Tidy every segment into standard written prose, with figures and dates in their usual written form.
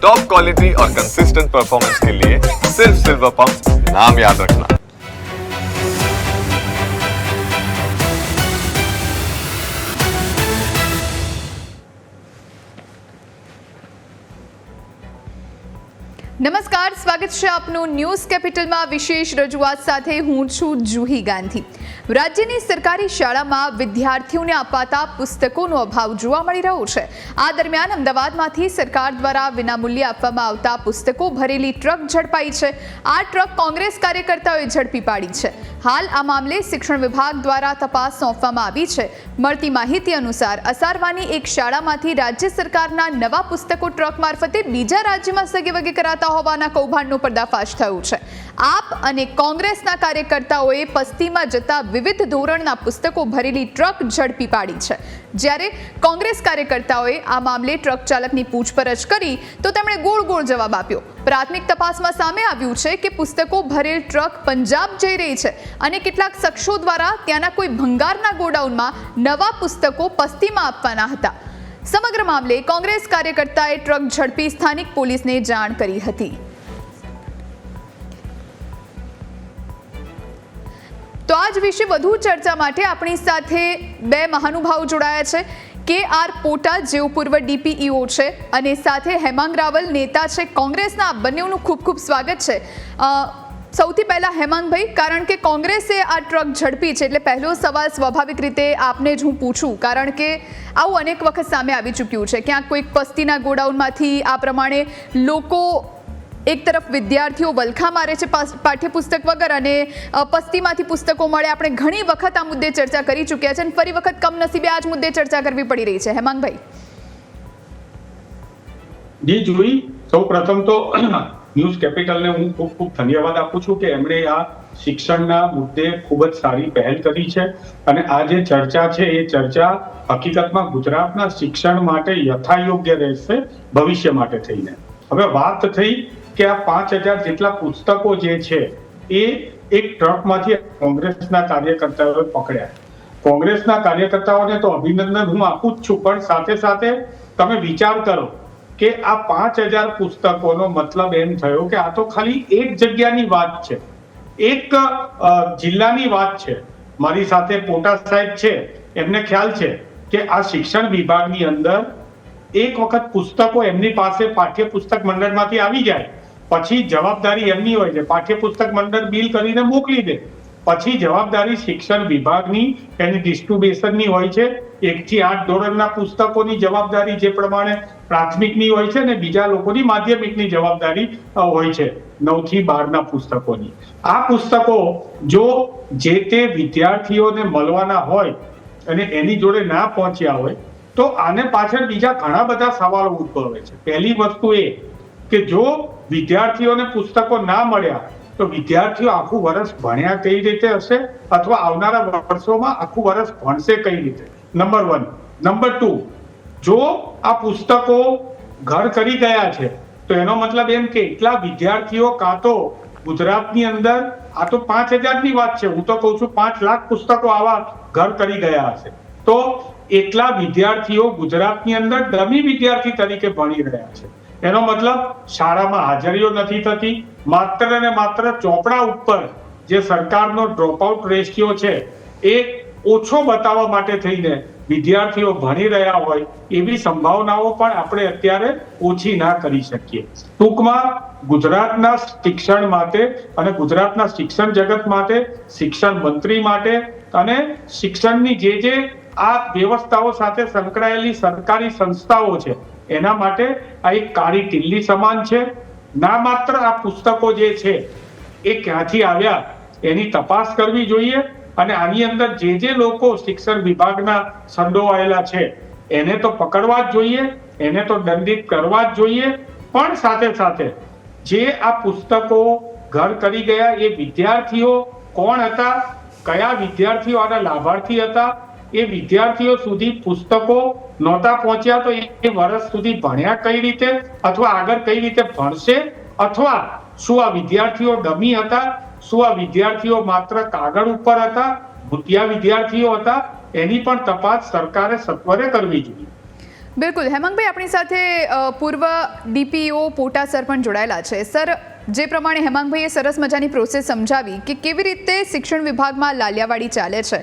Top quality और consistent performance के लिए सिर्फ सिल्वर पंप नाम याद रखना। નમસ્કાર, સ્વાગત છે આપનું ન્યૂઝ કેપિટલમાં વિશેષ રજૂઆત સાથે હું છું જુહી ગાંધી। રાજ્યની સરકારી શાળામાં વિદ્યાર્થીઓને અપાતા પુસ્તકોનો અભાવ જોવા મળી રહ્યો છે। આ દરમિયાન અમદાવાદમાંથી સરકાર દ્વારા વિનામૂલ્યે આપવામાં આવતા પુસ્તકો ભરેલી ટ્રક ઝડપાઈ છે। આ ટ્રક કોંગ્રેસ કાર્યકર્તાઓએ ઝડપી પાડી છે। હાલ આ મામલે શિક્ષણ વિભાગ દ્વારા તપાસ સોંપવામાં આવી છે। મળતી માહિતી અનુસાર અસારવાની એક શાળામાંથી રાજ્ય સરકારના નવા પુસ્તકો ટ્રક મારફતે બીજા રાજ્યમાં સગેવગે કરાતા હોવાના કૌભાંડનો પર્દાફાશ થયો છે। આપ અને કોંગ્રેસના કાર્યકર્તાઓએ પસ્તીમાં જતા વિવિધ ધોરણના પુસ્તકો ભરેલી ટ્રક ઝડપી પાડી છે। જ્યારે કોંગ્રેસ કાર્યકર્તાઓએ આ મામલે ટ્રક ચાલકની પૂછપરછ કરી તો તેમણે ગોળ ગોળ જવાબ આપ્યો। પ્રાથમિક તપાસમાં સામે આવ્યું છે કે પુસ્તકો ભરેલ ટ્રક પંજાબ જઈ રહી છે અને કેટલાક શખ્સો દ્વારા ત્યાંના કોઈ ભંગારના ગોડાઉનમાં નવા પુસ્તકો પસ્તીમાં આપવાના હતા। સમગ્ર મામલે કોંગ્રેસ કાર્યકર્તાએ ટ્રક ઝડપી સ્થાનિક પોલીસને જાણ કરી હતી। તો આજ વિશે વધુ ચર્ચા માટે આપણી સાથે બે મહાનુભાવો જોડાયા છે। કે.આર. પોટા જેઓ પૂર્વ ડીપીઈઓ છે અને સાથે હેમાંગ રાવલ નેતા છે કોંગ્રેસના। બંનેનું ખૂબ ખૂબ સ્વાગત છે। સૌથી પહેલા હેમાંગભાઈ, કારણ કે કોંગ્રેસે આ ટ્રક ઝડપી છે એટલે પહેલો સવાલ સ્વાભાવિક રીતે આપને જ હું પૂછું, કારણ કે આવું અનેક વખત સામે આવી ચૂક્યું છે। ક્યાંક કોઈક પસ્તીના ગોડાઉનમાંથી આ પ્રમાણે લોકો એક તરફ વિદ્યાર્થીઓ વલખા મારે છે પાઠ્યપુસ્તક વગર અને પસ્તીમાંથી પુસ્તકો મળે। આપણે ઘણી વખત આ મુદ્દે ચર્ચા કરી ચૂક્યા છે અને ફરી વખત કમનસીબે આ જ મુદ્દે ચર્ચા કરવી પડી રહી છે। હેમાંગભાઈ જી જુઈ, સૌ પ્રથમ તો ન્યૂઝ કેપિટલને હું ખૂબ ખૂબ ધન્યવાદ આપું છું કે એમણે આ શિક્ષણના મુદ્દે ખૂબ જ સારી પહેલ કરી છે અને આ જે ચર્ચા છે એ ચર્ચા હકીકતમાં ગુજરાતના શિક્ષણ માટે યથાયોગ્ય રહેશે ભવિષ્ય માટે થઈને। હવે વાત થઈ કે આ 5000 જેટલા પુસ્તકો જે છે એ એક ટ્રકમાંથી કોંગ્રેસના કાર્યકર્તાઓએ પકડ્યા। કોંગ્રેસના કાર્યકર્તાઓને તો અભિનંદન હું આપું જ છું, પણ સાથે સાથે તમે વિચાર કરો કે આ 5000 પુસ્તકોનો મતલબ એમ થયો કે આ તો ખાલી એક જગ્યાની વાત છે, એક જિલ્લાની વાત છે। મારી સાથે પોટા સાહેબ છે, એમને ખ્યાલ છે કે આ શિક્ષણ વિભાગની અંદર એક વખત પુસ્તકો એમની પાસે પાઠ્યપુસ્તક મંડળમાંથી આવી જાય પછી જવાબદારી એમની હોય છે, પાઠ્યપુસ્તક મંડળ બિલ કરીને મોકલી દે, પછી જવાબદારી શિક્ષણ વિભાગની એની ડિસ્ટ્રીબ્યુશનની હોય છે। 1 થી 8 ધોરણના પુસ્તકોની જવાબદારી જે પ્રમાણે પ્રાથમિકની હોય છે ને બીજા લોકોની માધ્યમિકની જવાબદારી હોય છે 9 થી 12ના પુસ્તકોની। આ પુસ્તકો જો જે તે વિદ્યાર્થીઓને મળવાના હોય અને એની જોડે ના પહોંચ્યા હોય તો આને પાછળ બીજા ઘણા બધા સવાલો ઉદ્ભવે છે। પહેલી વસ્તુ એ કે જો વિદ્યાર્થીઓને પુસ્તકો ના મળ્યા તો વિદ્યાર્થીઓ આખું વર્ષ ભણ્યા કઈ રીતે હશે અથવા આવનારા વર્ષોમાં આખું વર્ષ ભણશે કઈ રીતે, નંબર 1। નંબર 2, જો આ પુસ્તકો ઘર કરી ગયા છે તો એનો મતલબ એમ કે એટલા વિદ્યાર્થીઓ કાં તો ગુજરાતની અંદર, આ તો 5000ની વાત છે, હું તો કહું છું 5 લાખ પુસ્તકો આવા ઘર કરી ગયા હશે, તો એટલા વિદ્યાર્થીઓ ગુજરાતની અંદર ડમી વિદ્યાર્થી તરીકે ભણી રહ્યા છે। એનો મતલબ શાળામાં હાજરીઓ નથી થતી, માત્ર ને માત્ર ચોપડા ઉપર જે સરકારનો ડ્રોપ આઉટ રેશિયો છે એ ઓછો બતાવવા માટે થઈને વિદ્યાર્થીઓ ભણી રહ્યા હોય એવી સંભાવનાઓ પણ આપણે અત્યારે ઓછી ના કરી શકીએ। ટૂંકમાં ગુજરાતના શિક્ષણ માટે અને ગુજરાતના શિક્ષણ જગત માટે, શિક્ષણ મંત્રી માટે અને શિક્ષણની જે આ વ્યવસ્થાઓ સાથે સંકળાયેલી સરકારી સંસ્થાઓ છે એના માટે આ એક કાળી ટીલ્લી સમાન છે। ના માત્ર આ પુસ્તકો જે છે એ ક્યાંથી આવ્યા એની તપાસ કરવી જોઈએ અને આની અંદર જે લોકો શિક્ષણ વિભાગના સંડોવાયેલા છે એને તો પકડવા જ જોઈએ, એને તો દંડિત કરવા જ જોઈએ, પણ સાથે સાથે જે આ પુસ્તકો ઘર કરી ગયા એ વિદ્યાર્થીઓ કોણ હતા, કયા વિદ્યાર્થીઓ આના લાભાર્થી હતા, એ વિદ્યાર્થીઓ સુધી પુસ્તકો નહોતા પહોંચ્યા તો એ વર્ષ સુધી ભણ્યા કઈ રીતે અથવા આગળ કઈ રીતે ભણશે, અથવા શું આ વિદ્યાર્થીઓ ડમી હતા, શું આ વિદ્યાર્થીઓ માત્ર કાગળ ઉપર હતા, ભૂતિયા વિદ્યાર્થીઓ હતા, એની પણ તપાસ સરકારે સત્વરે કરવી જોઈએ। બિલકુલ હેમાંગભાઈ, આપણી સાથે પૂર્વ ડીપીઓ પોટા સર પણ જોડાયેલા છે. સર, જે પ્રમાણે હેમાંગભાઈએ સરસ મજાની પ્રોસેસ સમજાવી કે કેવી રીતે શિક્ષણ વિભાગમાં લાલિયાવાડી ચાલે છે,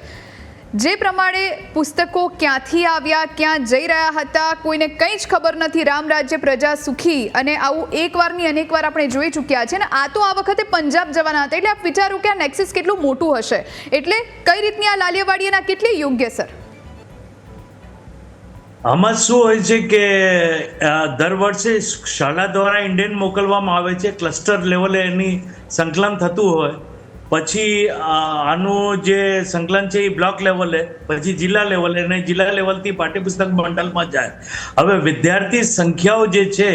જે પ્રમાણે પુસ્તકો ક્યાંથી આવ્યા, ક્યાં જઈ રહ્યા હતા, કોઈને કંઈ જ ખબર નથી, રામ રાજ્ય પ્રજા સુખી, અને આવું એકવારની અનેકવાર આપણે જોઈ ચૂક્યા છે. ને આ તો આ વખતે પંજાબ જવાના હતા, એટલે આપ વિચારો કે આ નેક્સસ કેટલું મોટું હશે. એટલે કઈ રીતની આ લાલિયાવાડી અને આ કેટલી યોગ્ય સર? આમાં શું હોય છે કે દર વર્ષે શાળા દ્વારા ઇન્ડિયન મોકલવામાં આવે છે, ક્લસ્ટર લેવલે એની સંકલન થતું હોય, પછી આનું જે સંકલન છે એ બ્લોક લેવલે, પછી જિલ્લા લેવલે, અને જિલ્લા લેવલથી પાઠ્યપુસ્તક બંડલમાં જાય. હવે વિદ્યાર્થી સંખ્યાઓ જે છે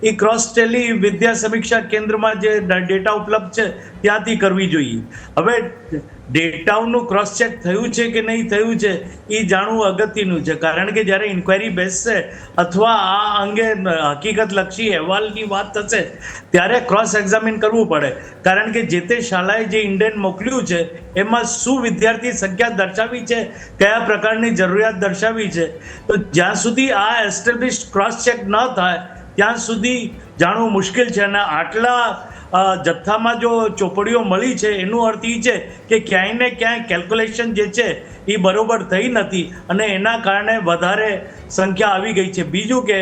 એ ક્રોસ ટેલી વિદ્યા સમીક્ષા કેન્દ્રમાં જે ડેટા ઉપલબ્ધ છે ત્યાંથી કરવી જોઈએ. હવે ડેટાનું ક્રોસ ચેક થયું છે કે નહીં થયું છે એ જાણવું અગત્યનું છે, કારણ કે જ્યારે ઇન્ક્વાયરી બેસશે અથવા આ અંગે હકીકતલક્ષી અહેવાલની વાત થશે ત્યારે ક્રોસ એક્ઝામિન કરવું પડે, કારણ કે જે તે શાળાએ જે ઇન્ડિયન મોકલ્યું છે એમાં શું વિદ્યાર્થી સંખ્યા દર્શાવી છે, કયા પ્રકારની જરૂરિયાત દર્શાવી છે. તો જ્યાં સુધી આ એસ્ટેબ્લિશ ક્રોસ ચેક ન થાય ત્યાં સુધી જાણવું મુશ્કેલ છે. અને આટલા જથ્થામાં જો ચોપડીઓ મળી છે એનો અર્થ એ છે કે ક્યાંય ને ક્યાંય કેલ્ક્યુલેશન જે છે એ બરોબર થઈ નથી અને એના કારણે વધારે સંખ્યા આવી ગઈ છે. બીજું કે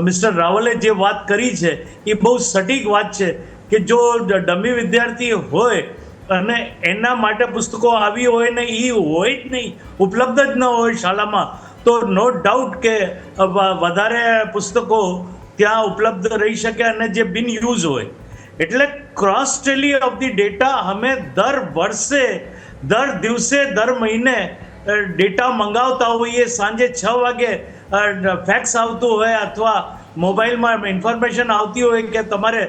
મિસ્ટર રાવલે જે વાત કરી છે એ બહુ સટીક વાત છે કે જો ડમી વિદ્યાર્થી હોય અને એના માટે પુસ્તકો આવી હોય ને એ હોય જ નહીં, ઉપલબ્ધ જ ન હોય શાળામાં, તો નો ડાઉટ કે વધારે પુસ્તકો ત્યાં ઉપલબ્ધ રહી શકે અને જે બિન યુઝ હોય. એટલે cross Tally of the data અમે દર વર્ષે, દર દિવસે, દર મહિને ડેટા મંગાવતા હોઈએ. સાંજે 6 વાગે ફેક્સ આવતું હોય અથવા મોબાઈલમાં ઇન્ફોર્મેશન આવતી હોય કે તમારે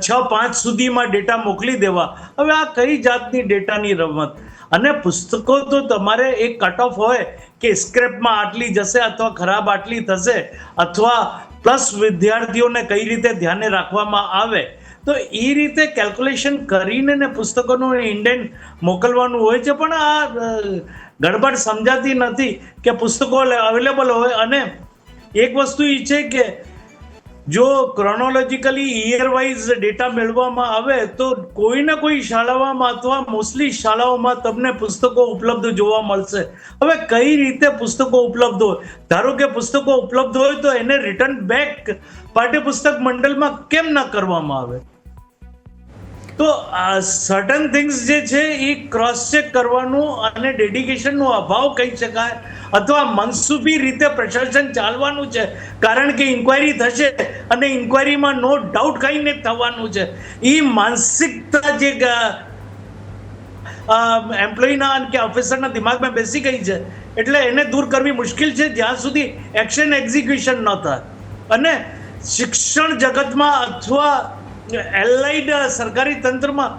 6-5 સુધીમાં ડેટા મોકલી દેવા. હવે આ કઈ જાતની ડેટાની રમત? અને પુસ્તકો તો તમારે એક કટ ઓફ હોય કે સ્ક્રેપમાં આટલી જશે અથવા ખરાબ આટલી થશે, અથવા પ્લસ વિદ્યાર્થીઓને કઈ રીતે ધ્યાને રાખવામાં આવે, તો એ રીતે કેલ્ક્યુલેશન કરીને ને પુસ્તકોનું ઇન્ડિયન મોકલવાનું હોય છે. પણ આ ગડબડ સમજાતી નથી કે પુસ્તકો અવેલેબલ હોય. અને એક વસ્તુ એ છે કે જો ક્રોનોલોજીકલી યર વાઇઝ ડેટા મેળવવામાં આવે તો કોઈ ને કોઈ શાળાઓમાં અથવા મોસ્ટલી શાળાઓમાં તમને પુસ્તકો ઉપલબ્ધ જોવા મળશે. હવે કઈ રીતે પુસ્તકો ઉપલબ્ધ હોય? ધારો કે પુસ્તકો ઉપલબ્ધ હોય તો એને રિટર્ન બેક પાઠ્યપુસ્તક મંડળમાં કેમ ન કરવામાં આવે? તો સર્ટન થિંગ્સ જે છે એ ક્રોસ ચેક કરવાનું અને ડેડિકેશનનો અભાવ કહી શકાય, અથવા મનસુબી રીતે પ્રશાસન ચાલવાનું છે, કારણ કે ઇન્ક્વાયરી થશે અને ઇન્ક્વાયરીમાં નો ડાઉટ કહીને થવાનું છે. એ માનસિકતા જે એમ્પ્લોયના કે ઓફિસરના દિમાગમાં બેસી ગઈ છે, એટલે એને દૂર કરવી મુશ્કેલ છે જ્યાં સુધી એક્શન એક્ઝિક્યુશન ન થાય. અને શિક્ષણ જગતમાં અથવા એલાઇડ સરકારી તંત્રમાં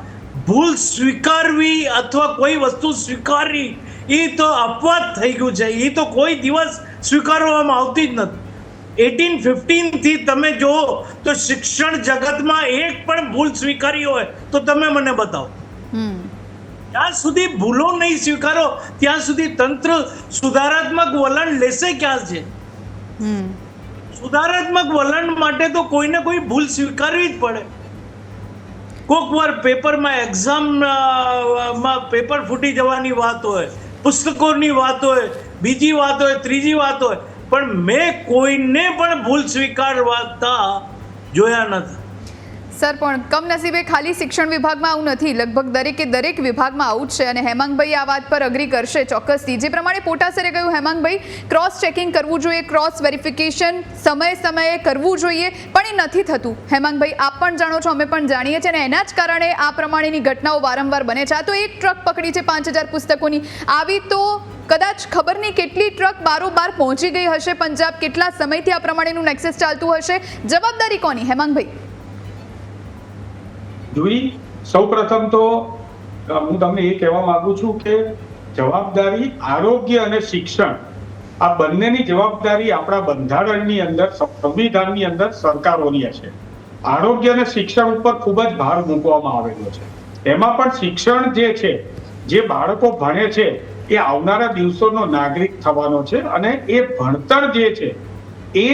ભૂલ સ્વીકારવી અથવા કોઈ વસ્તુ સ્વીકારવી એ તો અપવાદ થઈ ગયું છે. એ તો કોઈ દિવસ સ્વીકારવામાં આવતી જ નથી. 1815 થી તમે જુઓ તો શિક્ષણ જગતમાં એક પણ ભૂલ સ્વીકારી હોય તો તમે મને બતાવો. જ્યાં સુધી ભૂલો નહીં સ્વીકારો ત્યાં સુધી તંત્ર સુધારાત્મક વલણ લેશે ક્યાં છે? સુધારાત્મક વલણ માટે તો કોઈને કોઈ ભૂલ સ્વીકારવી જ પડે. કોઈક વાર પેપરમાં એક્ઝામમાં પેપર ફૂટી જવાની વાત હોય, પુસ્તકોની વાત હોય, બીજી વાત હોય, ત્રીજી વાત હોય, પણ મેં કોઈને પણ ભૂલ સ્વીકારતા જોયા નથી. સર, પણ કમનસીબે ખાલી શિક્ષણ વિભાગમાં આવું નથી, લગભગ દરેક વિભાગમાં આવું જ છે. અને હેમાંગભાઈ આ વાત પર અગ્રી કરશે ચોક્કસથી. જે પ્રમાણે પોટા સરે કહ્યું, હેમાંગભાઈ, ક્રોસ ચેકિંગ કરવું જોઈએ, ક્રોસ વેરિફિકેશન સમયે કરવું જોઈએ, પણ એ નથી થતું. હેમાંગભાઈ, આપ પણ જાણો છો, અમે પણ જાણીએ છીએ, અને એના જ કારણે આ પ્રમાણેની ઘટનાઓ વારંવાર બને છે. આ તો એક ટ્રક પકડી છે 5000 પુસ્તકોની, આવી તો કદાચ ખબર નહીં કેટલી ટ્રક બારોબાર પહોંચી ગઈ હશે પંજાબ. કેટલા સમયથી આ પ્રમાણેનું નેક્સસ ચાલતું હશે? જવાબદારી કોની, હેમાંગભાઈ? જોઈ, સૌ પ્રથમ તો હું તમને એ કહેવા માંગુ છું કે જવાબદારી આરોગ્ય અને શિક્ષણ, આ બંનેની જવાબદારી આપણા બંધારણની અંદર, સંવિધાનની અંદર સરકારોની છે. આરોગ્ય અને શિક્ષણ ઉપર ખૂબ જ ભાર મૂકવામાં આવેલો છે. એમાં પણ શિક્ષણ જે છે, જે બાળકો ભણે છે એ આવનારા દિવસોનો નાગરિક થવાનો છે, અને એ ભણતર જે છે એ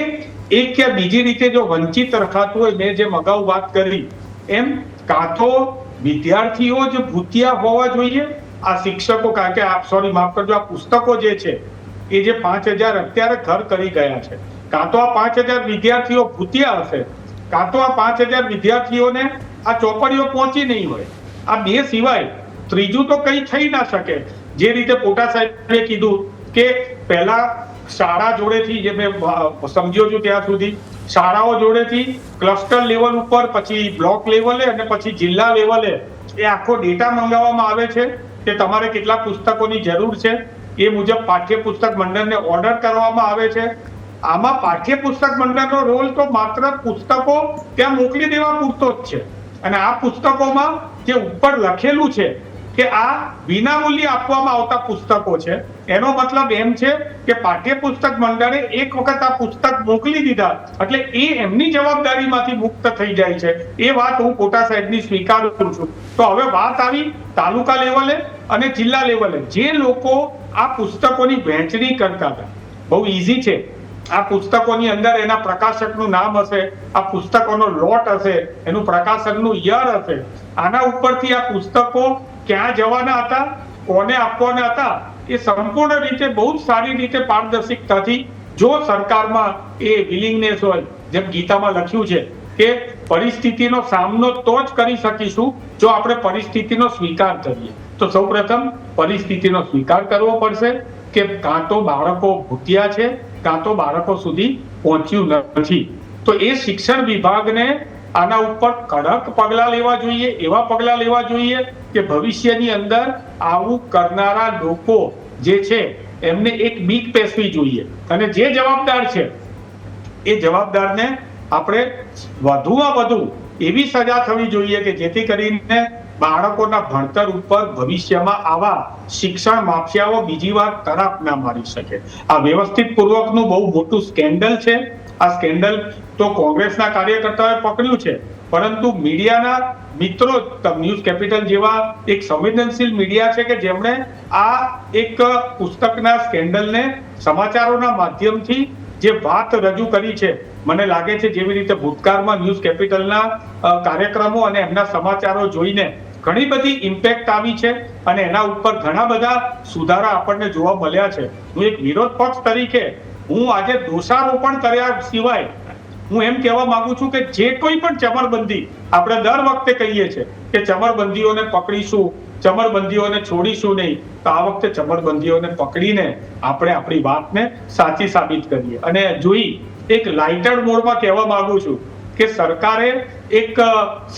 એક કે બીજી રીતે જો વંચિત રખાતું હોય, મેં જેમ અગાઉ વાત કરી એમ કાં તો વિદ્યાર્થીઓ જ ભૂતિયા હોવા જોઈએ, આ શિક્ષકો, કારણ કે માફ કરજો, આ પુસ્તકો જે છે એ જે 5,000 અત્યારે ઘર કરી ગયા છે, કાં તો આ 5,000 વિદ્યાર્થીઓ ભૂતિયા હશે, કાં તો આ 5,000 વિદ્યાર્થીઓને આ ચોપડીઓ પહોંચી નહીં હોય. આ બે સિવાય ત્રીજું તો કંઈ થઈ ના શકે. જે રીતે પોટા સાહેબે કીધું કે પહેલા શાળા જોડેથી, જે મેં સમજ્યો છું ત્યાં સુધી, શાળાઓ જોડેથી ક્લસ્ટર લેવલ ઉપર, પછી બ્લોક લેવલે અને પછી જિલ્લા લેવલે એ આખો ડેટા મંગાવવામાં આવે છે કે તમારે કેટલા પુસ્તકોની જરૂર છે. એ મુજબ પાઠ્યપુસ્તક મંડળને ઓર્ડર કરવામાં આવે છે. આમાં પાઠ્યપુસ્તક મંડળનો રોલ તો માત્ર પુસ્તકો ત્યાં મોકલી દેવા પૂરતો જ છે. અને આ પુસ્તકોમાં જે ઉપર લખેલું છે કે આ વિનામૂલ્યે આપવામાં આવતા પુસ્તકો છે, એનો મતલબ એમ છે કે પાઠ્યપુસ્તક મંડળે એક વખત આ પુસ્તક મોકલી દીધા એટલે એ એમની જવાબદારીમાંથી મુક્ત થઈ જાય છે. એ વાત હું પોટા સાહેબની સ્વીકારું છું. તો હવે વાત આવી તાલુકા લેવલે અને જિલ્લા લેવલે. જે લોકો આ પુસ્તકોની વહેંચણી કરતા હતા, બહુ ઈઝી છે. આ પુસ્તકોની અંદર એના પ્રકાશકનું નામ હશે, આ પુસ્તકોનો લોટ હશે, એનું પ્રકાશકનું યર હશે. આના ઉપરથી આ પુસ્તકો ક્યાં જવાના હતા, કોને આપવાના હતા, એ સંપૂર્ણ રીતે બહુ જ સારી રીતે પારદર્શિકતાથી, જો સરકારમાં એ વિલિંગનેસ હોય, જેમ ગીતામાં લખ્યું છે કે પરિસ્થિતિનો સામનો તો જ કરી શકીશું જો આપણે પરિસ્થિતિનો સ્વીકાર કરીએ. તો સૌપ્રથમ પરિસ્થિતિનો સ્વીકાર કરવો પડશે કે કાં તો બાળકો ભૂતિયા છે, કાં તો બાળકો સુધી પહોંચ્યું નથી. તો એ શિક્ષણ વિભાગને આના ઉપર કડક પગલાં લેવા જોઈએ, એવા પગલાં લેવા જોઈએ કે ભવિષ્યની અંદર આવું કરનારા લોકો જે છે એમને એક બીક પેસવી જોઈએ. અને જે જવાબદાર છે એ જવાબદારને આપણે વધુમાં વધુ એવી સજા થવી જોઈએ કે જેથી કરીને બાળકોના ભણતર ઉપર ભવિષ્યમાં આવા શિક્ષણ માફિયાઓ બીજી વાર તરાપ ના મારી શકે. આ વ્યવસ્થિત પૂર્વકનું બહુ મોટું સ્કેન્ડલ છે. આ સ્કેન્ડલ તો કોંગ્રેસના કાર્યકર્તાઓએ પકડ્યું છે, પરંતુ મીડિયાના મિત્રો, ન્યૂઝ કેપિટલ જેવા એક સંવેદનશીલ મીડિયા છે કે જેમણે આ એક પુસ્તકના સ્કેન્ડલને સમાચારોના માધ્યમથી જે વાત રજૂ કરી છે, મને લાગે છે જેવી રીતે ભૂતકાળમાં ન્યૂઝ કેપિટલના કાર્યક્રમો અને એમના સમાચારો જોઈને ઘણી બધી ઇમ્પેક્ટ આવી છે અને એના ઉપર ઘણા બધા સુધારા આપણને જોવા મળ્યા છે. હું એક વિરોધ પક્ષ તરીકે હું આજે દોષારોપણ કર્યા સિવાય હું એમ કહેવા માંગુ છું કે જે કોઈ પણ ચમરબંધી, આપણે દર વખતે કહીએ છીએ કે ચમરબંધીઓને પકડીશું, ચમરબંધીઓને છોડીશું નહીં, તો આ વખતે ચમરબંધીઓને પકડીને આપણે આપણી વાતને સાચી સાબિત કરીએ. અને જોઈ એક લાઇટર મોડમાં કહેવા માંગુ છું કે સરકારે એક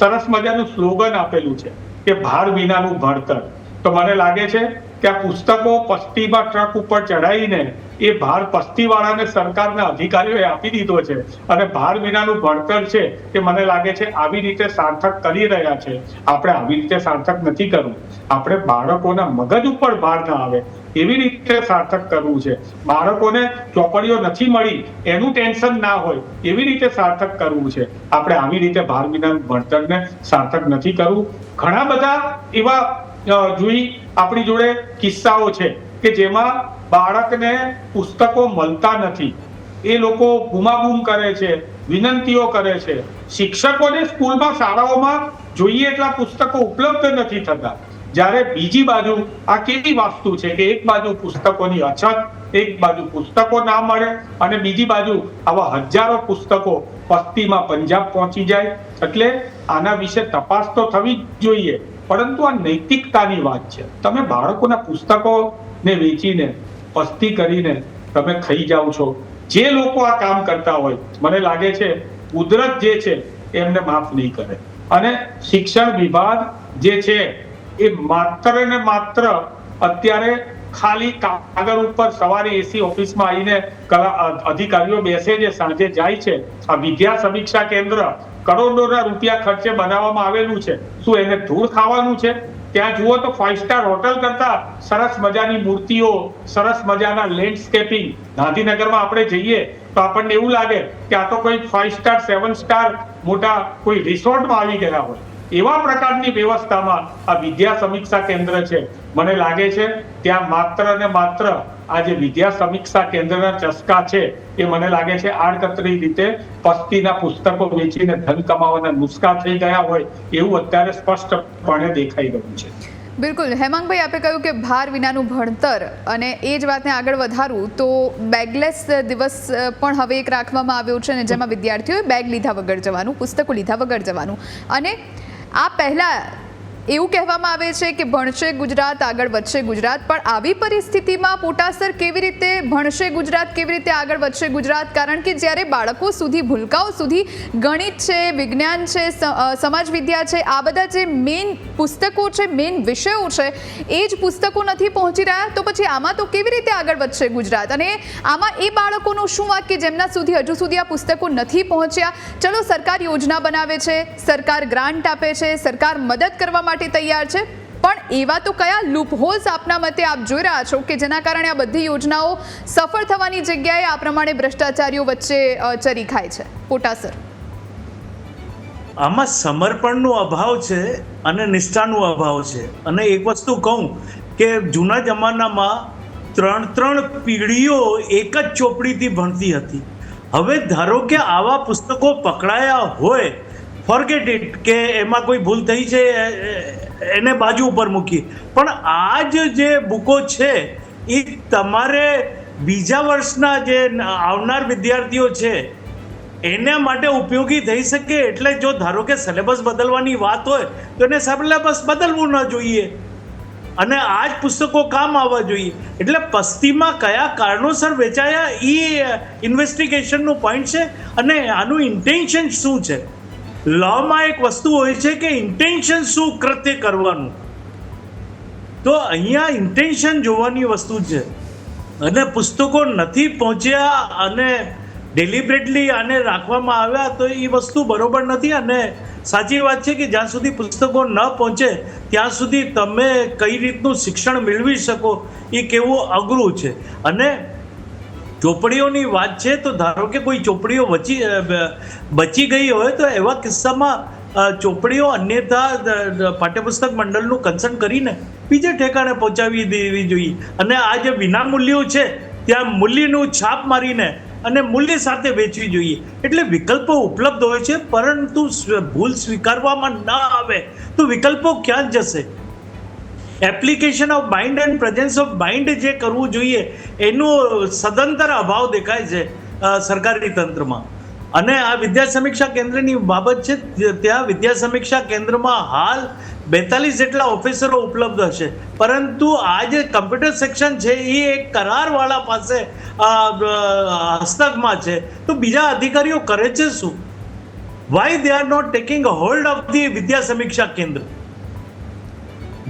સરસ મજાનું સ્લોગન આપેલું છે કે ભાર વિનાનું ભણતર. તો મને લાગે છે કે આ પુસ્તકો પસ્તીમાં ટ્રક ઉપર ચડાવીને એ ભાર પસ્તીવાળાને સરકારના અધિકારીઓએ આપી દીધો છે અને ભાર વિનાનું ભણતર છે કે મને લાગે છે આવી રીતે સાર્થક કરી રહ્યા છે. આપણે આવી રીતે સાર્થક નથી કરવું. આપણે બાળકોના મગજ ઉપર ભાર ના આવે એવી રીતે સાર્થક કરવું છે. બાળકોને ચોપડીઓ નથી મળી એનું ટેન્શન ના હોય એવી રીતે સાર્થક કરવું છે. આપણે આવી રીતે ભાર વિનાનું ભણતરને સાર્થક નથી કરવું. ઘણા બધા એવા જોઈ આપણી જોડે કિસ્સાઓ છે કે જેમાં બાળકને પુસ્તકો મળતા નથી, એ લોકો બૂમાબૂમ કરે છે, વિનંતીઓ કરે છે. શિક્ષકોને સ્કૂલમાં, શાળાઓમાં જોઈએ એટલા પુસ્તકો ઉપલબ્ધ નથી થતા. જ્યારે બીજી બાજુ આ કેવી વાસ્તુ છે કે એક બાજુ પુસ્તકોની અછત, એક બાજુ પુસ્તકો ના મળે અને બીજી બાજુ આવા હજારો પુસ્તકો પસ્તીમાં પંજાબ પહોંચી જાય. એટલે આના વિશે તપાસ તો થવી જ જોઈએ, પરંતુ આ નૈતિકતાની વાત છે. તમે બાળકોના પુસ્તકોને વેચીને, પસ્તી કરીને તમે ખાઈ જાઓ છો. જે લોકો આ કામ કરતા હોય, મને લાગે છે કુદરત જે છે એમને માફ નહીં કરે. અને શિક્ષણ વિભાગ જે છે એ માત્ર ને માત્ર અત્યારે ખાલી કાગળ ઉપર સવારે એસી ઓફિસમાં આવીને અધિકારીઓ બેસે છે, સાંજે જાય છે. આ વિદ્યા સમીક્ષા કેન્દ્ર કરોડોના રૂપિયા ખર્ચે બનાવવામાં આવેલું છે. શું એને ધૂળ ખાવાનું છે? ત્યાં જુઓ તો 5 સ્ટાર હોટલ કરતા સરસ મજાની મૂર્તિઓ, સરસ મજાના લેન્ડસ્કેપિંગ. ગાંધીનગરમાં આપણે જઈએ તો આપણને એવું લાગે કે આ તો કોઈ 5 સ્ટાર 7 સ્ટાર મોટા કોઈ રિસોર્ટમાં આવી ગયા હોય. એવા પ્રકારની વ્યવસ્થામાં આ વિદ્યા સમીક્ષા કેન્દ્ર છે. મને લાગે છે ત્યાં માત્ર ને માત્ર આ જે વિદ્યા સમીક્ષા કેન્દ્રના ચસ્કા છે એ મને લાગે છે આડકતરી રીતે પસ્તીના પુસ્તકો વેચીને ધન કમાવાના નુસ્ખા થઈ ગયા હોય એવું અત્યારે સ્પષ્ટપણે દેખાઈ રહ્યું છે. બિલકુલ. હેમાંગભાઈ, આપે કહ્યું કે ભાર વિનાનું ભણતર, અને એ જ વાતને આગળ વધારું તો બેગલેસ દિવસ પણ હવે એક રાખવામાં આવ્યો છે, અને જેમાં વિદ્યાર્થીઓએ બેગ લીધા વગર જવાનું, પુસ્તકો લીધા વગર જવાનું. અને આ પહેલાં એવું કહેવામાં આવે છે કે ભણશે ગુજરાત, આગળ વધશે ગુજરાત, પણ આવી પરિસ્થિતિમાં પોટાસર કેવી રીતે ભણશે ગુજરાત, કેવી રીતે આગળ વધશે ગુજરાત? કારણ કે જ્યારે બાળકો સુધી, ભૂલકાઓ સુધી ગણિત છે, વિજ્ઞાન છે, સમાજ વિદ્યા છે, આ બધા જે મેઇન પુસ્તકો છે, મેઇન વિષયો છે, એ જ પુસ્તકો નથી પહોંચી રહ્યા, તો પછી આમાં તો કેવી રીતે આગળ વધશે ગુજરાત? અને આમાં એ બાળકોનું શું વાંક કે જેમના સુધી હજુ સુધી આ પુસ્તકો નથી પહોંચ્યા? ચલો, સરકાર યોજના બનાવે છે, સરકાર ગ્રાન્ટ આપે છે, સરકાર મદદ કરવા માટે તૈયાર છે, પણ એવા તો કયા લૂપ હોલ્સ આપના મતે આપ જોઈ રહ્યા છો કે જેના કારણે આ બધી યોજનાઓ સફળ થવાની જગ્યાએ આ પ્રમાણે ભ્રષ્ટાચારીઓ વચ્ચે ચરી ખાય છે? પોટાસર, આમાં સમર્પણનો અભાવ છે અને નિષ્ઠાનો અભાવ છે. અને એક વસ્તુ કહું કે જૂના જમાનામાં ત્રણ પીઢીઓ એક જ ચોપડીથી ભણતી હતી. હવે ધારો કે આવા પુસ્તકો પકડાયા હોય, ફોરગેટ ઇટ, કે એમાં કોઈ ભૂલ થઈ છે એને બાજુ ઉપર મૂકી, પણ આ જે બુકો છે એ તમારે બીજા વર્ષના જે આવનાર વિદ્યાર્થીઓ છે એના માટે ઉપયોગી થઈ શકે. એટલે જો ધારો કે સિલેબસ બદલવાની વાત હોય તો એને સિલેબસ બદલવું ન જોઈએ અને આ જ પુસ્તકો કામ આવવા જોઈએ. એટલે પસ્તીમાં કયા કારણોસર વેચાયા એ ઇન્વેસ્ટિગેશનનું પોઈન્ટ છે, અને આનું ઇન્ટેન્શન શું છે. લૉમાં એક વસ્તુ હોય છે કે ઇન્ટેન્શન શું કૃત્ય કરવાનું, તો અહીંયા ઇન્ટેન્શન જોવાની વસ્તુ છે. અને પુસ્તકો નથી પહોંચ્યા અને ડેલિબરેટલી આને રાખવામાં આવ્યા તો એ વસ્તુ બરોબર નથી. અને સાચી વાત છે કે જ્યાં સુધી પુસ્તકો ન પહોંચે ત્યાં સુધી તમે કઈ રીતનું શિક્ષણ મેળવી શકો એ કેવું અઘરું છે. અને ચોપડીઓની વાત છે તો ધારો કે કોઈ ચોપડીઓ બચી ગઈ હોય તો એવા કિસ્સામાં ચોપડીઓ અન્યથા પાઠ્યપુસ્તક મંડળનું કન્સર્ન કરીને બીજે ઠેકાણે પહોંચાવી દેવી જોઈએ. અને આ જે વિનામૂલ્યો છે ત્યાં મૂલ્યનું છાપ મારીને અને મૂલ્ય સાથે વેચવી જોઈએ. એટલે વિકલ્પો ઉપલબ્ધ હોય છે, પરંતુ ભૂલ સ્વીકારવામાં ન આવે તો વિકલ્પો ક્યાં જશે? Application of mind and presence of mind જે કરવું જોઈએ એનો સદંતર અભાવ દેખાય છે સરકારી તંત્રમાં. અને આ વિદ્યા સમીક્ષા કેન્દ્રની બાબત છે, ત્યાં વિદ્યા સમીક્ષા કેન્દ્રમાં હાલ 42 જેટલા ઓફિસરો ઉપલબ્ધ હશે, પરંતુ આ જે કમ્પ્યુટર સેક્શન છે એ એક કરારવાળા પાસે હસ્તકમાં છે, તો બીજા અધિકારીઓ કરે છે શું? Why they are not taking hold of the Vidya Samiksha Kendra?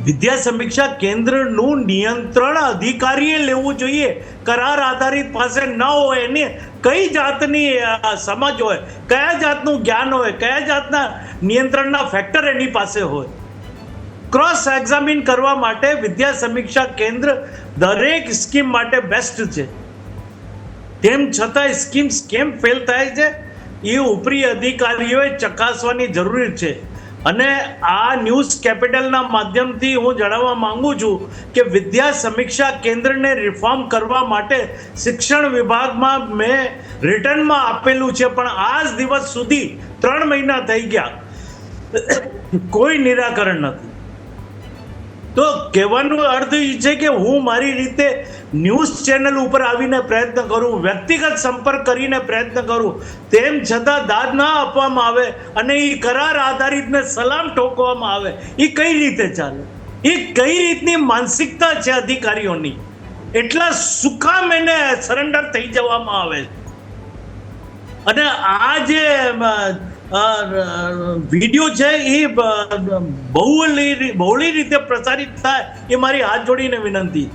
વિદ્યા સમીક્ષા કેન્દ્રનું નિયંત્રણ અધિકારીએ લેવું જોઈએ. કરાર આધારિત પાસે ન હોય, એને કઈ જાતની સમજ હોય, કયા જાતનું જ્ઞાન હોય, કયા જાતના નિયંત્રણના ફેક્ટર એની પાસે હોય, ક્રોસ એક્ઝામિન કરવા માટે વિદ્યા સમીક્ષા કેન્દ્ર દરેક સ્કીમ માટે બેસ્ટ છે. તેમ છતાં સ્કીમ્સ કેમ ફેલ થાય છે એ ઉપરી અધિકારીઓએ ચકાસવાની જરૂર છે. અને આ ન્યૂઝ કેપિટલના માધ્યમથી હું જણાવવા માંગુ છું કે વિદ્યા સમીક્ષા કેન્દ્રને રિફોર્મ કરવા માટે શિક્ષણ વિભાગમાં મેં રિટર્નમાં આપેલું છે, પણ આજ દિવસ સુધી 3 મહિના થઈ ગયા, કોઈ નિરાકરણ નથી. તો કહેવાનો અર્થ એ છે કે હું મારી રીતે ન્યૂઝ ચેનલ ઉપર આવીને પ્રયત્ન કરું, વ્યક્તિગત સંપર્ક કરીને પ્રયત્ન કરું, તેમ છતાં દાદ ના આપવામાં આવે અને એ કરાર આધારિતને સલામ ઠોકવામાં આવે, એ કઈ રીતે ચાલે? એ કઈ રીતની માનસિકતા છે અધિકારીઓની? એટલા સુકામ એને સરેન્ડર થઈ જવામાં આવે. અને આ જે વિડીયો છે એ બહોળી રીતે પ્રસારિત થાય એ મારી હાથ જોડીને વિનંતી.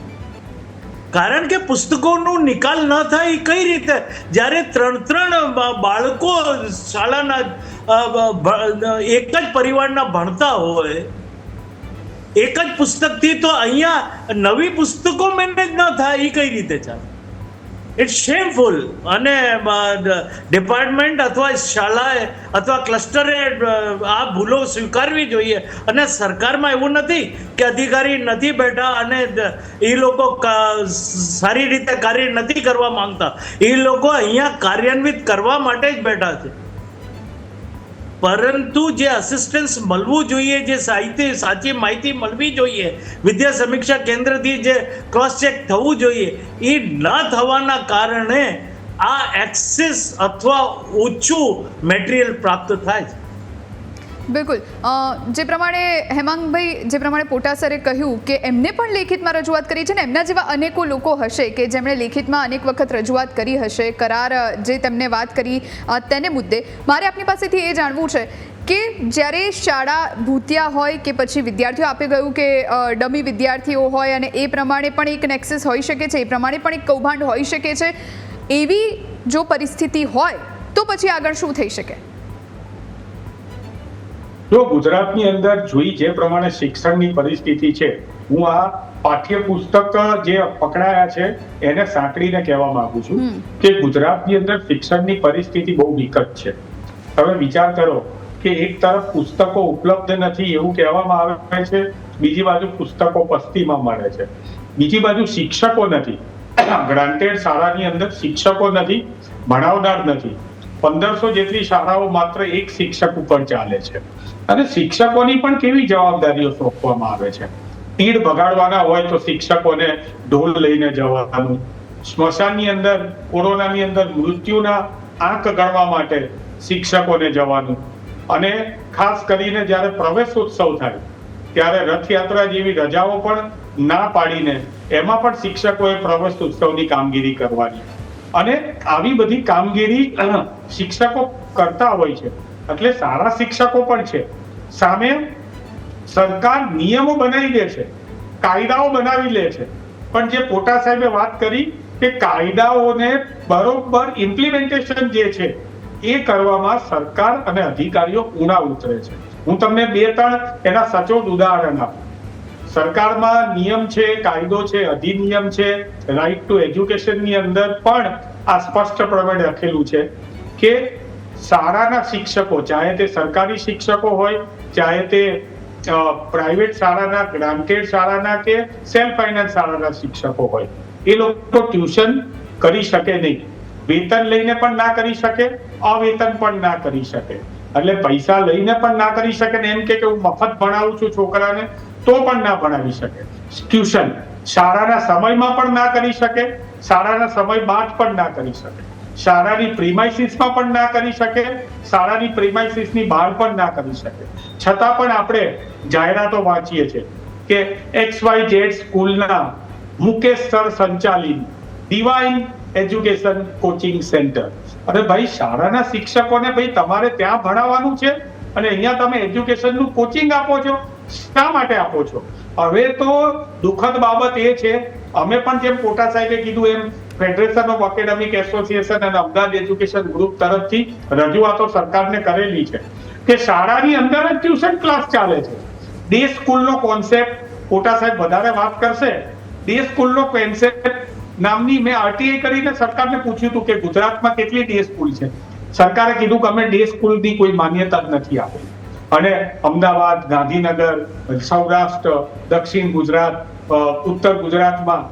કારણ કે પુસ્તકોનું નિકાલ ન થાય એ કઈ રીતે? જ્યારે 3 બાળકો શાળાના એક જ પરિવારના ભણતા હોય એક જ પુસ્તકથી, તો અહીંયા નવી પુસ્તકો મેનેજ ન થાય એ કઈ રીતે ચાલે? ઇટ્સ શેમફુલ. અને ડિપાર્ટમેન્ટ અથવા શાળાએ અથવા ક્લસ્ટરે આ ભૂલો સ્વીકારવી જોઈએ. અને સરકારમાં એવું નથી કે અધિકારી નથી બેઠા અને એ લોકો સારી રીતે કાર્ય નથી કરવા માંગતા. એ લોકો અહીંયા કાર્યાન્વિત કરવા માટે જ બેઠા છે. પરંતુ જે અસિસ્ટન્સ મળવું જોઈએ, જે સાચી માહિતી મળવી જોઈએ, વિદ્યા સમીક્ષા કેન્દ્રથી જે ક્રોસ ચેક થવું જોઈએ, એ ન થવાના કારણે આ એક્સેસ અથવા ઓછું મટીરિયલ પ્રાપ્ત થાય છે. બિલકુલ. જે પ્રમાણે હેમાંગભાઈ, જે પ્રમાણે પોટાસરે કહ્યું કે એમને પણ લેખિતમાં રજૂઆત કરી છે ને એમના જેવા અનેકો લોકો હશે કે જેમણે લેખિતમાં અનેક વખત રજૂઆત કરી હશે, કરાર જે તેમને વાત કરી તેને મુદ્દે મારે આપની પાસેથી એ જાણવું છે કે જ્યારે શાળા ભૂતિયા હોય કે પછી વિદ્યાર્થીઓ આપે ગયું કે ડમી વિદ્યાર્થીઓ હોય અને એ પ્રમાણે પણ એક નેક્સસ હોઈ શકે છે, એ પ્રમાણે પણ એક કૌભાંડ હોઈ શકે છે, એવી જો પરિસ્થિતિ હોય તો પછી આગળ શું થઈ શકે? જો ગુજરાતની અંદર જોઈ જે પ્રમાણે શિક્ષણની પરિસ્થિતિ છે, હું આ પાઠ્યપુસ્તક જે પકડાયા છે એને સાંકળીને કહેવા માંગુ છું કે ગુજરાતની અંદર શિક્ષણની પરિસ્થિતિ બહુ વિકટ છે. હવે વિચાર કરો કે એક તરફ પુસ્તકો ઉપલબ્ધ નથી એવું કહેવામાં આવે છે, બીજી બાજુ પુસ્તકો પસ્તીમાં મળે છે, બીજી બાજુ શિક્ષકો નથી, ગ્રાન્ટેડ શાળાની અંદર શિક્ષકો નથી, ભણાવનાર નથી. 1500 જેટલી શાળાઓ માત્ર એક શિક્ષક ઉપર ચાલે છે. અને શિક્ષકોની પણ કેવી જવાબદારીઓ સોંપવામાં આવે છે. તીડ ભગાડવાના હોય તો શિક્ષકોને ઢોલ લઈને જવાનું, સ્મશાનની અંદર કોરોનાની અંદર મૃત્યુના આંક ગણવા માટે શિક્ષકોને જવાનું, અને ખાસ કરીને જ્યારે પ્રવેશોત્સવ થાય ત્યારે રથયાત્રા જેવી રજાઓ પણ ના પાડીને એમાં પણ શિક્ષકોએ પ્રવેશોત્સવની કામગીરી કરવાની. અને આવી બધી કામગીરી શિક્ષકો કરતા હોય છે. એટલે સારા શિક્ષકો પણ છે, સામે સરકાર નિયમો બનાવી દે છે, કાયદાઓ બનાવી લે છે, પણ જે પોટા સાહેબે વાત કરી કે કાયદાઓને બરોબર ઇમ્પ્લિમેન્ટેશન જે છે એ કરવામાં સરકાર અને અધિકારીઓ ઊણા ઉતરે છે. હું તમને 2-3 એના સચોટ ઉદાહરણ આપું. સરકારમાં નિયમ છે, કાયદો છે, અધિનિયમ છે, રાઇટ ટુ એજ્યુકેશનની અંદર પણ આ સ્પષ્ટપણે લખેલું છે કે શાળાના શિક્ષકો, ચાહે તે સરકારી શિક્ષકો હોય, ચાહે તે પ્રાઇવેટ શાળાના, ગ્રાન્ટેડ શાળાના કે સેલ્ફ ફાઇનાન્સ શાળાના શિક્ષકો હોય, એ લોકો ટ્યુશન કરી શકે નહીં. વેતન લઈને પણ ના કરી શકે, અવેતન પણ ના કરી શકે. એટલે પૈસા લઈને પણ ના કરી શકે ને એમ કે હું મફત ભણાવું છું છોકરાને તો પણ ના ભણાવી શકે. ટ્યુશન શાળાના સમયમાં પણ ના કરી શકે, શાળાના સમય બાદ પણ ના કરી શકે, શાળાની પ્રીમાઇસીસમાં પણ ના કરી શકે, શાળાની પ્રીમાઇસીસની બહાર પણ ના કરી શકે. છતાં પણ આપણે જાહેરાતો વાંચીએ છીએ કે XYZ સ્કૂલના મુકેશ સર સંચાલિત ડિવાઇન એજ્યુકેશન કોચિંગ સેન્ટર. અને ભાઈ શાળાના શિક્ષકોને ભાઈ તમારે ત્યાં ભણાવવાનું છે અને અહીંયા તમે એજ્યુકેશનનું કોચિંગ આપો છો, શા માટે આપો છો? હવે તો દુઃખદ બાબત એ છે, અમે પણ જેમ પોટા સાહેબે કીધું એમ ફેડરેશન ઓફ એકેડેમિક એસોસિએશન અને અમદાવાદ એજ્યુકેશન ગ્રુપ તરફથી રજૂઆતો સરકારને કરેલી છે કે શાળાની અંદર જ ટ્યુશન ક્લાસ ચાલે છે. ડે સ્કૂલનો કોન્સેપ્ટ પોટા સાહેબ વધારે વાત કરશે. ડે સ્કૂલનો કોન્સેપ્ટ નામની મેં આરટીઆઈ કરીને સરકારને પૂછ્યું હતું કે ગુજરાતમાં કેટલી ડે સ્કૂલ છે. સરકારે કીધું કે અમે ડે સ્કૂલની કોઈ માન્યતા જ નથી આપી. અને અમદાવાદ, ગાંધીનગર, સૌરાષ્ટ્ર, દક્ષિણ ગુજરાત, ઉત્તર ગુજરાતમાં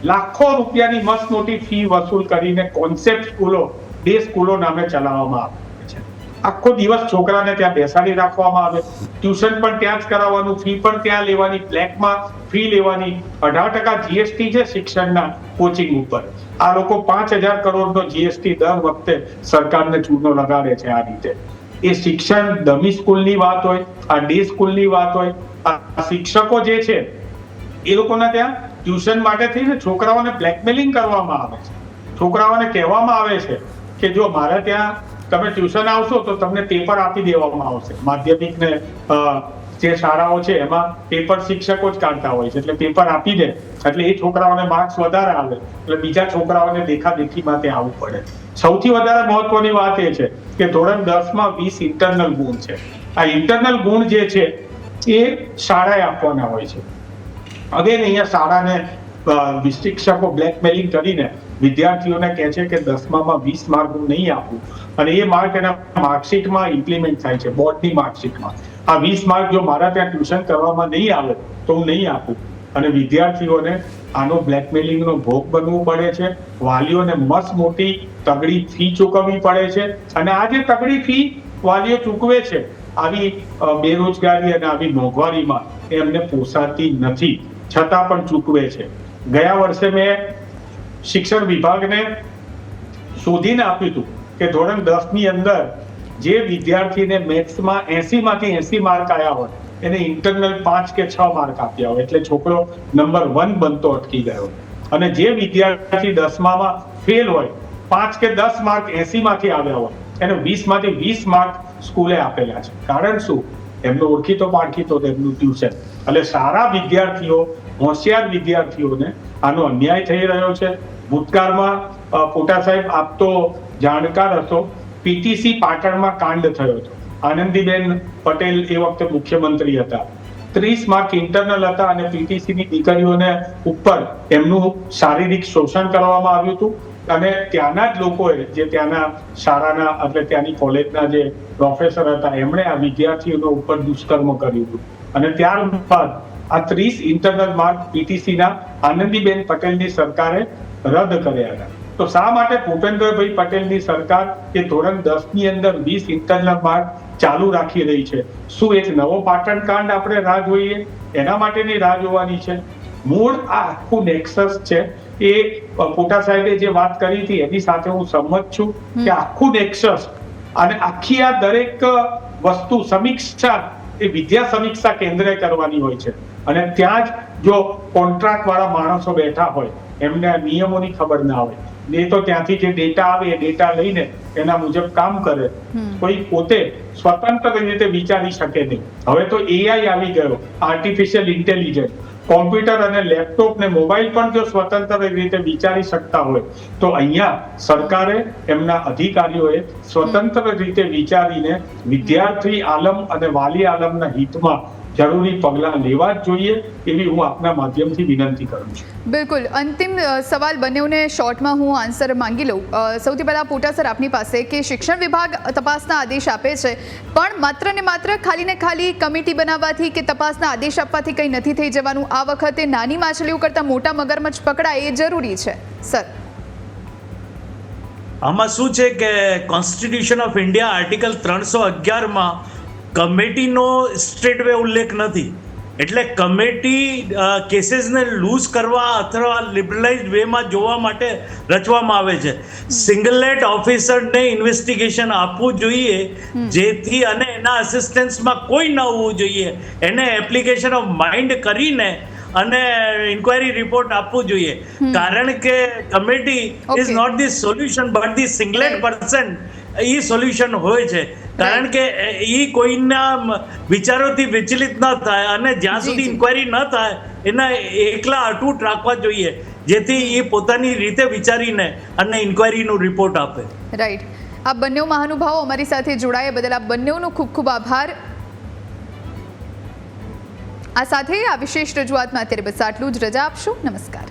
લાખો રૂપિયાની મસમોટી ફી વસૂલ કરીને કોન્સેપ્ટ સ્કૂલો, ડે સ્કૂલો નામે ચલાવવામાં આવે છે. આખો દિવસ છોકરાને ત્યાં બેસાડી રાખવામાં આવે, ટ્યુશન પણ ત્યાં જ કરાવવાનું, ફી પણ ત્યાં લેવાની, બ્લેકમાં ફી લેવાની. 18% જીએસટી છે શિક્ષણના કોચિંગ ઉપર. આ લોકો 5000 કરોડનો જીએસટી દર વખતે સરકારને ચૂનો લગાડે છે. આ રીતે એ શિક્ષણ ડમી સ્કૂલની વાત હોય, આ ડે સ્કૂલની વાત હોય, આ શિક્ષકો જે છે એ લોકોના ત્યાં ટ્યુશન માટે થઈને છોકરાઓને બ્લેકમેલિંગ કરવામાં આવે છે. છોકરાઓને કહેવામાં આવે છે કે જો મારા ત્યાં તમે ટ્યુશન આવશો તો તમને પેપર આપી દેવામાં આવશે. માધ્યમિક ને જે શાળાઓ છે એમાં પેપર શિક્ષકો જ કાઢતા હોય છે, એટલે પેપર આપી દે એટલે એ છોકરાઓને માર્ક્સ વધારે આવે, એટલે બીજા છોકરાઓને દેખાદેખીમાં ત્યાં આવવું પડે. સૌથી વધારે મહત્વની વાત એ છે કે ધોરણ 10માં 20 ઇન્ટરનલ ગુણ છે. આ ઇન્ટરનલ ગુણ જે છે એ શાળાએ આપવાના હોય છે. અગેન અહીંયા શાળાને શિક્ષકો બ્લેકમેલિંગ કરીને વિદ્યાર્થીઓને કહે છે કે 10મામાં 20 માર્ક હું નહીં આપું, અને એ માર્ક એના માર્કશીટમાં ઇમ્પ્લિમેન્ટ થાય છે, બોર્ડની માર્કશીટમાં. આ 20 માર્ક જો મારા ત્યાં ટ્યુશન કરવામાં નહીં આવે તો હું નહીં આપું. અને વિદ્યાર્થીઓને આનો બ્લેકમેલિંગનો ભોગ બનવું પડે છે. વાલીઓને મસ્ત મોટી તગડી ફી ચૂકવવી પડે છે, અને આ જે તગડી ફી વાલીઓ ચૂકવે છે આવી બેરોજગારી અને આવી મોંઘવારીમાં એમને પોસાતી નથી, છતાં પણ ચૂકવે છે. ગયા વર્ષે મેં શિક્ષણ વિભાગને શોધીને આપ્યું હતું કે ધોરણ 10ની અંદર જે વિદ્યાર્થીને મેથ્સમાં 80માંથી 80 માર્ક આવ્યા હોય એને ઇન્ટરનલ 5 કે 6 માર્ક આપ્યા હોય, એટલે છોકરો નંબર 1 બનતો અટકી ગયો. અને જે વિદ્યાર્થી 10મામાં ફેલ હોય, 5 કે 10 માર્ક 80માંથી આવ્યા હોય, એને 20માંથી 20 માર્ક સ્કૂલે આપેલા છે. કારણ શું? એમનો ઓળખીતો પારખીતો તેમનું ટ્યુશન. એટલે સારા વિદ્યાર્થીઓ, હોશિયાર વિદ્યાર્થીઓને આનો અન્યાય થઈ રહ્યો છે. ભૂતકાળમાં પોટા સાહેબ આપ તો જાણકાર હતો, પીટીસી પાટણમાં કાંડ થયો હતો. આનંદીબેન પટેલ એ વખતે મુખ્યમંત્રી હતા. 30 માર્ક ઇન્ટરનલ હતા અને પીટીસીની દીકરીઓને ઉપર એમનું શારીરિક શોષણ કરવામાં આવ્યું હતું. અને ત્યાંના જ લોકોએ, જે ત્યાંના શાળાના એટલે ત્યાંની કોલેજના જે પ્રોફેસર હતા, એમણે આ વિદ્યાર્થીઓનો ઉપર દુષ્કર્મ કર્યું હતું. અને ત્યારબાદ આ 30 ઇન્ટરનલ માર્ક પીટીસીના આનંદીબેન પટેલની સરકારે રદ કર્યા હતા. તો શા માટે ભૂપેન્દ્રભાઈ પટેલની સરકાર એ ધોરણ 10ની અંદર 20 ઇન્ટરનલ માર્ક ચાલુ રાખી રહી છે? શું એક નવો પાટણ કાંડ આપણે રાહ જોઈએ? એના માટેની રાહ જોવાની છે? મૂળ આ આખું નેક્સસ છે. એ પોટા સાહેબે જે વાત કરી હતી એની સાથે હું સંમત છું કે આખું નેક્સસ અને આખી આ દરેક વસ્તુ સમીક્ષા એ વિદ્યા સમીક્ષા કેન્દ્રે કરવાની હોય છે. અને ત્યાં જ જો કોન્ટ્રાક્ટ વાળા માણસો બેઠા હોય, એમને આ નિયમોની ખબર ના હોય, એ તો ત્યાંથી જે ડેટા આવે એ ડેટા લઈને એના મુજબ કામ કરે. કોઈ પોતે સ્વતંત્ર રીતે વિચારી શકે નહીં. હવે તો એઆઈ આવી ગયો, આર્ટિફિશિયલ ઇન્ટેલિજન્સ. કોમ્પ્યુટર અને લેપટોપ ને મોબાઈલ પણ જો સ્વતંત્ર રીતે વિચારી શકતા હોય તો અહીંયા સરકારે, એમના અધિકારીઓએ સ્વતંત્ર રીતે વિચારીને વિદ્યાર્થી આલમ અને વાલી આલમના હિતમાં જરૂરી પગલાં લેવા જ જોઈએ, એવી હું આપના માધ્યમથી વિનંતી કરું છું. બિલકુલ. અંતિમ સવાલ બંનેઓને શોર્ટમાં હું આન્સર માંગી લઉં. સૌથી પહેલા પોટા સર આપની પાસે કે શિક્ષણ વિભાગ તપાસના આદેશ આપે છે, પણ માત્ર ને માત્ર ખાલી ને ખાલી કમિટી બનાવવાથી કે તપાસના આદેશ આપવાથી કંઈ નથી થઈ જવાનું. આ વખતે નાની માછલીઓ કરતાં મોટા મગરમચ્છ પકડાય એ જરૂરી છે. સર, આમાં શું છે કે કોન્સ્ટિટ્યુશન ઓફ ઇન્ડિયા આર્ટિકલ 311માં કમિટીનો સ્ટ્રેટ વે ઉલ્લેખ નથી. એટલે કમિટી કેસીસને લૂઝ કરવા અથવા લિબરલાઇઝ વેમાં જોવા માટે રચવામાં આવે છે. સિંગલેટ ઓફિસરને ઇન્વેસ્ટિગેશન આપવું જોઈએ, જેથી અને એના અસિસ્ટન્સમાં કોઈ ન હોવું જોઈએ. એને એપ્લિકેશન ઓફ માઇન્ડ કરીને અને ઇન્ક્વાયરી રિપોર્ટ આપવું જોઈએ. કારણ કે committee is not the solution but the singlet person એ સોલ્યુશન હોય છે. કારણ કે એ કોઈના વિચારોથી વિચલિત ન થાય અને જ્યાં સુધી ઇન્ક્વાયરી ન થાય એના એકલા અટૂટ રાખવા જોઈએ, જેથી એ પોતાની રીતે વિચારીને અને ઇન્ક્વાયરીનો રિપોર્ટ આપે. રાઈટ. આ બંને મહાનુભાવો અમારી સાથે જોડાયા બદલ આ બંનેનો ખૂબ ખૂબ આભાર. આ સાથે આ વિશેષ રજૂઆતમાં અત્યારે બસ આટલું જ. રજા આપશું. નમસ્કાર.